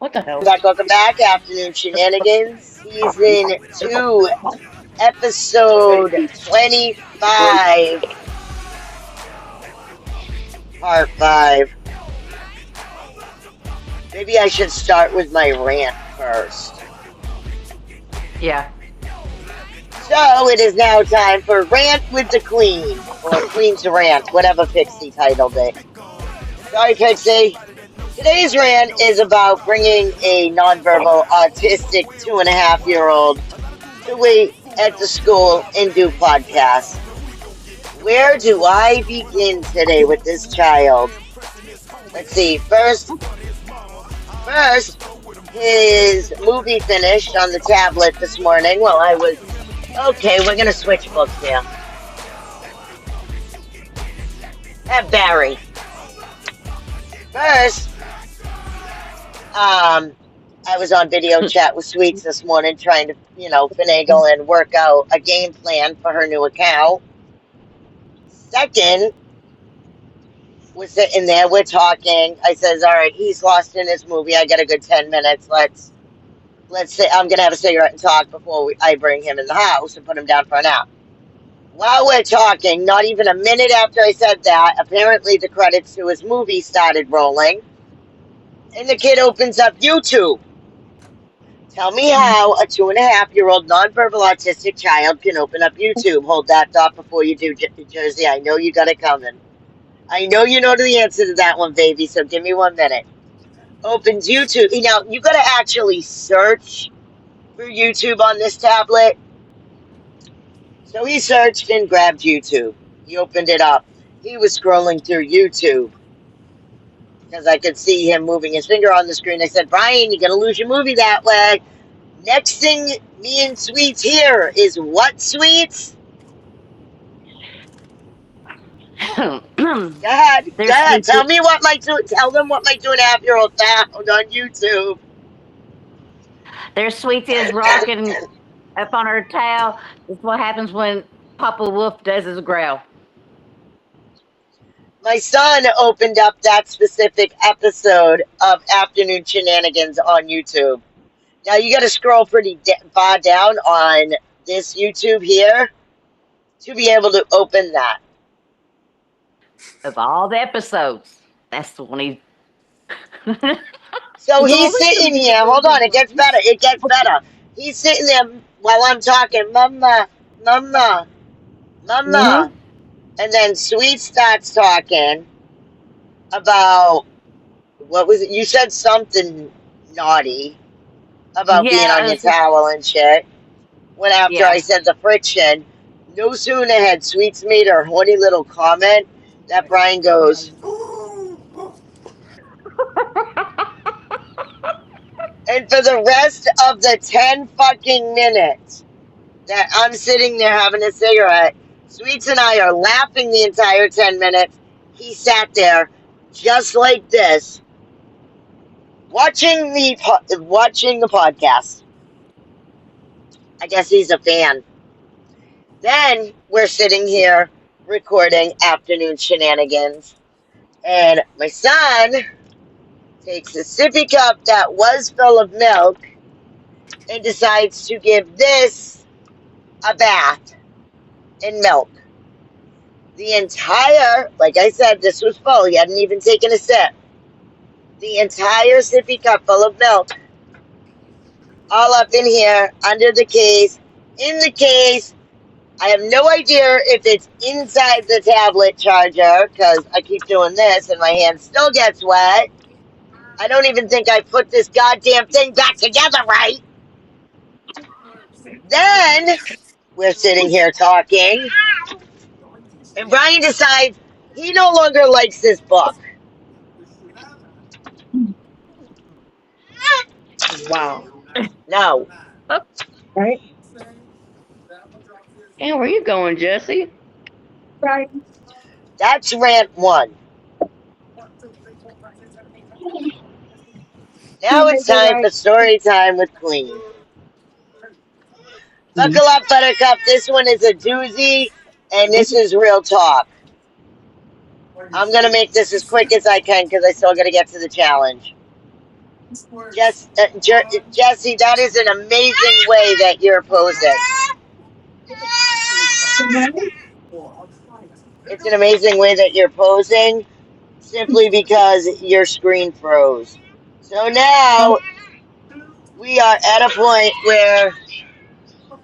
What the hell? Welcome back. Afternoon Shenanigans, Season 2, Episode 25, Part 5. Maybe I should start with my rant first. Yeah. So, it is now time for Rant with the Queen, or Queen's Rant, whatever Pixie titled it. Sorry, Pixie. Today's rant is about bringing a nonverbal autistic 2.5-year-old to wait at the school and do podcasts. Where do I begin today with this child? Let's see. First, his movie finished on the tablet this morning while I was... Okay, we're going to switch books here. Have Barry. First, I was on video chat with Sweets this morning trying to, finagle and work out a game plan for her new account. Second, we're sitting there, we're talking. I says, all right, he's lost in his movie. I got a good 10 minutes. Let's say I'm going to have a cigarette and talk before I bring him in the house and put him down for a nap. While we're talking, not even a minute after I said that, apparently the credits to his movie started rolling. And the kid opens up YouTube. Tell me how a 2.5-year-old nonverbal autistic child can open up YouTube. Hold that thought before you do, Jersey. I know you got it coming. I know you know the answer to that one, baby, so give me 1 minute. Opens YouTube. Now, you got to actually search for YouTube on this tablet. So he searched and grabbed YouTube. He opened it up. He was scrolling through YouTube because I could see him moving his finger on the screen. I said, Brian, you're going to lose your movie that way. Next thing me and Sweets hear is what, Sweets? Go ahead. Tell them what my 2.5-year-old found on YouTube. Their Sweets is rocking up on her tail. That's what happens when Papa Wolf does his growl. My son opened up that specific episode of Afternoon Shenanigans on YouTube. Now you got to scroll pretty far down on this YouTube here to be able to open that. Of all the episodes, that's the one he... So he's sitting here. Hold on, it gets better. He's sitting there while I'm talking, Mama, Mama, Mama. And then Sweet starts talking about, what was it? You said something naughty about being on your towel and shit. When after I said the friction, no sooner had Sweets made her horny little comment that Brian goes, and for the rest of the 10 fucking minutes that I'm sitting there having a cigarette, Sweets and I are laughing the entire 10 minutes. He sat there just like this, watching the podcast. I guess he's a fan. Then we're sitting here recording Afternoon Shenanigans, and my son takes a sippy cup that was full of milk and decides to give this a bath in milk. The entire, like I said, this was full. He hadn't even taken a sip. The entire sippy cup full of milk, all up in here, under the case, in the case. I have no idea if it's inside the tablet charger, because I keep doing this and my hand still gets wet. I don't even think I put this goddamn thing back together right. Then we're sitting here talking, and Brian decides he no longer likes this book. Wow. No. Right? And where you going, Jesse? Right. That's rant 1. Now it's time for story time with Queen. Buckle up, Buttercup. This one is a doozy, and this is real talk. I'm going to make this as quick as I can because I still got to get to the challenge. Jesse, that is an amazing way that you're posing. It's an amazing way that you're posing simply because your screen froze. So now we are at a point where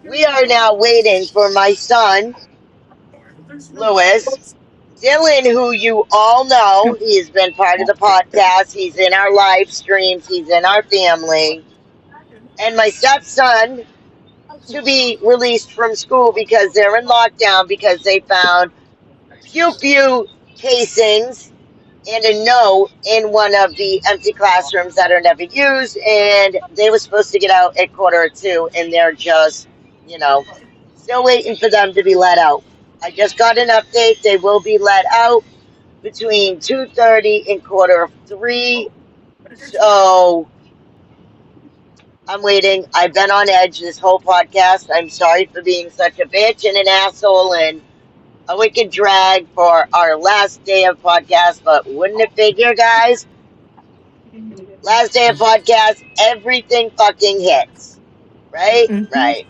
we are now waiting for my son, Lewis. Dylan, who you all know, he has been part of the podcast. He's in our live streams. He's in our family. And my stepson to be released from school because they're in lockdown because they found pew pew casings and a note in one of the empty classrooms that are never used. And they were supposed to get out at 1:45, and they're just, you know, still waiting for them to be let out. I just got an update. They will be let out between 2:30 and 2:45. So I'm waiting. I've been on edge this whole podcast. I'm sorry for being such a bitch and an asshole and a wicked drag for our last day of podcast, but wouldn't it figure, guys? Last day of podcast, everything fucking hits. Right? Mm-hmm. Right.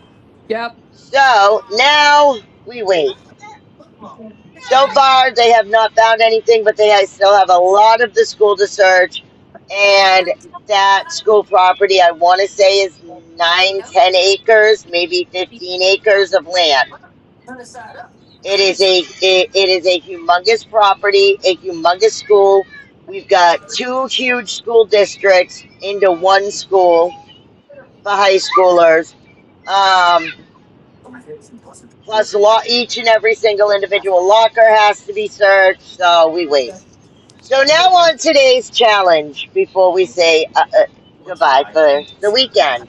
Yep. So now we wait. So far, they have not found anything, but they still have a lot of the school to search. And that school property, I want to say, is 9, 10 acres, maybe 15 acres of land. It is a humongous property, a humongous school. We've got two huge school districts into one school for high schoolers. Plus, each and every single individual locker has to be searched. So we wait. So now on today's challenge, before we say goodbye for the weekend,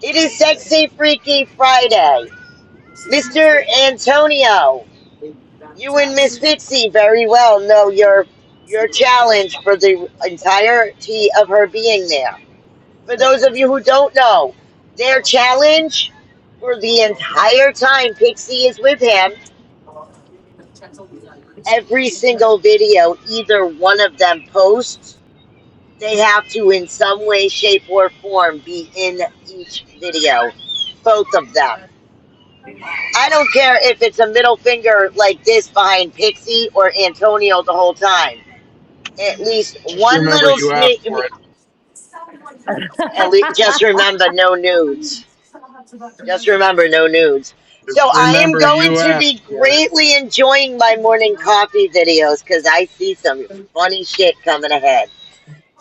it is Sexy Freaky Friday. Mr. Antonio, you and Miss Pixie very well know your challenge for the entirety of her being there. For those of you who don't know, their challenge for the entire time Pixie is with him, every single video either one of them posts, they have to in some way, shape, or form be in each video. Both of them. I don't care if it's a middle finger like this behind Pixie or Antonio the whole time. At least Just one remember little you asked sneak. for it. At least, just remember, no nudes. Just remember, no nudes. Just So I am remember going you to asked be for it. greatly enjoying my morning coffee videos because I see some funny shit coming ahead.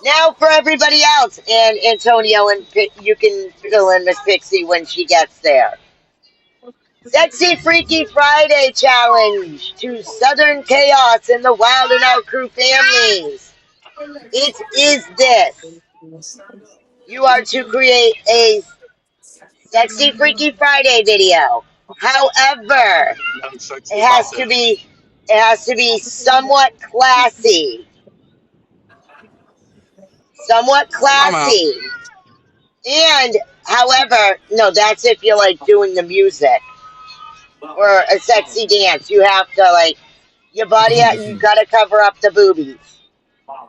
Now for everybody else, and Antonio, and you can fill in Miss Pixie when she gets there. Sexy Freaky Friday challenge to Southern Chaos and the Wild and Out Crew families. It is this. You are to create a Sexy Freaky Friday video. However, Nothing sexy it about has to this. be it has to be somewhat classy. Somewhat I'm out. classy. And however, no, that's if you're like doing the music or a sexy dance. You have to like your body. You gotta cover up the boobies.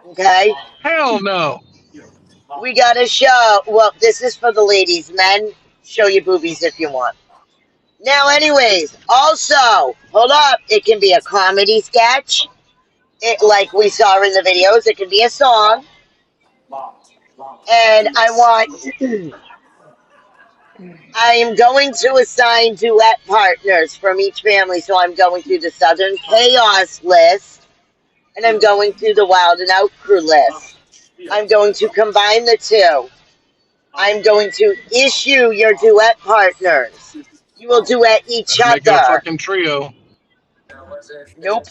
Okay. Hell no. We gotta show. Well, this is for the ladies. Men, show your boobies if you want. Now, anyways, also hold up. It can be a comedy sketch. It like we saw in the videos. It can be a song. And I am going to assign duet partners from each family. So I'm going through the Southern Chaos list and I'm going through the Wild and Out Crew list. I'm going to combine the two. I'm going to issue your duet partners. You will duet each Better make it a other. fucking trio. Nope.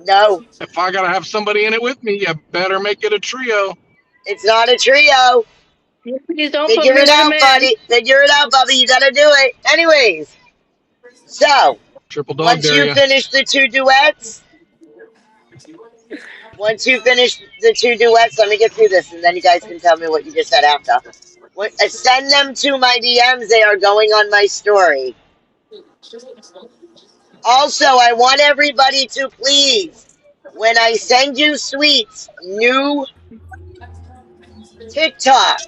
No. If I gotta have somebody in it with me, you better make it a trio. It's not a trio. Please don't put Figure me it with a out, man. buddy. Figure it out, Bubby. You gotta do it. Anyways, so Triple dog once dare you you. finish the two duets, once you finish the two duets, let me get through this, and then you guys can tell me what you just said after. Send them to my DMs. They are going on my story. Also, I want everybody to please, when I send you sweets, new TikTok.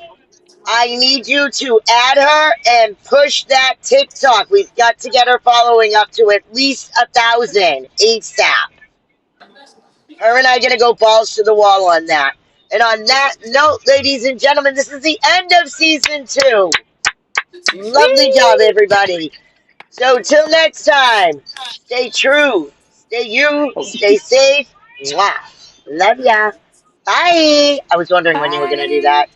I need you to add her and push that TikTok. We've got to get her following up to at least 1,000 ASAP. Her and I gonna go balls to the wall on that. And on that note, ladies and gentlemen, this is the end of season 2. Lovely job, Whee! everybody. So till next time, stay true, stay you, stay safe. Mwah. Love ya. Bye. I was wondering when you were gonna do Bye. that.